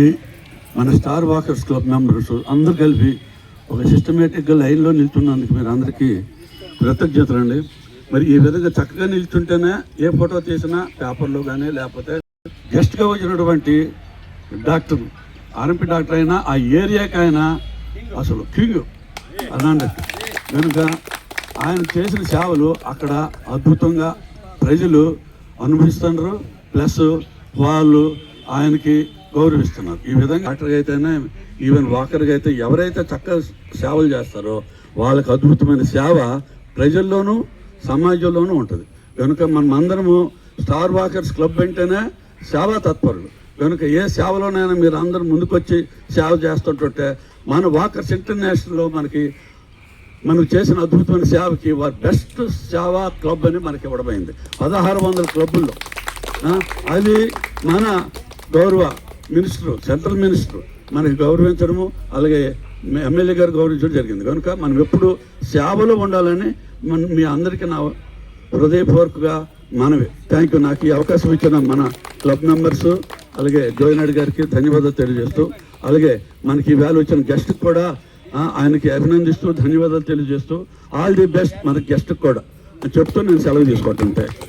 ఈ మన star walkers club members అందరు కలిపి ఒక సిస్టమేటిక్గా లైన్లో నిల్చున్నందుకు మీరు అందరికీ కృతజ్ఞతలండి. మరి ఈ విధంగా చక్కగా నిల్చుంటేనే ఏ ఫోటో తీసినా పేపర్లో కానీ లేకపోతే గెస్ట్గా వచ్చినటువంటి డాక్టర్ ఆర్ఎంపీ డాక్టర్ అయినా ఆ ఏరియాకైనా అసలు కింగ్ అన్నట్టు. కనుక ఆయన చేసిన సేవలు అక్కడ అద్భుతంగా ప్రజలు అనుభవిస్తున్నారు, ప్లస్ వాళ్ళు ఆయనకి గౌరవిస్తున్నారు. ఈ విధంగా డాక్టర్గా అయితేనే ఈవెన్ వాకర్గా అయితే ఎవరైతే చక్కగా సేవలు చేస్తారో వాళ్ళకి అద్భుతమైన సేవ ప్రజల్లోనూ సమాజంలోనూ ఉంటుంది. కనుక మనమందరము స్టార్ వాకర్స్ క్లబ్ అంటేనే సేవా తత్పరులు. కనుక ఏ సేవలోనైనా మీరు అందరూ ముందుకొచ్చి సేవ చేస్తుంటుంటే మన వాకర్స్ ఇంటర్నేషనల్లో మనకు చేసిన అద్భుతమైన సేవకి వారి బెస్ట్ సేవా క్లబ్ అని మనకి ఇవ్వడమైంది 1600 క్లబ్బుల్లో. అది మన గౌరవ మినిస్టర్, సెంట్రల్ మినిస్టర్ మనకి గౌరవించడము, అలాగే ఎమ్మెల్యే గారు గౌరవించడం జరిగింది. కనుక మనం ఎప్పుడు సేవలో ఉండాలని మీ అందరికీ నా హృదయపూర్వకంగా మనవి. Thank you. నాకు ఈ అవకాశం ఇచ్చిన మన క్లబ్ మెంబర్స్ అలాగే జోయినాయుడు గారికి ధన్యవాదాలు తెలియజేస్తూ, అలాగే మనకి ఈవేళ వచ్చిన గెస్ట్కి కూడా ఆయనకి అభినందిస్తూ ధన్యవాదాలు తెలియజేస్తూ ఆల్ ది బెస్ట్ మన గెస్ట్కి కూడా చెప్తూ నేను సెలవు తీసుకుంటుంటే.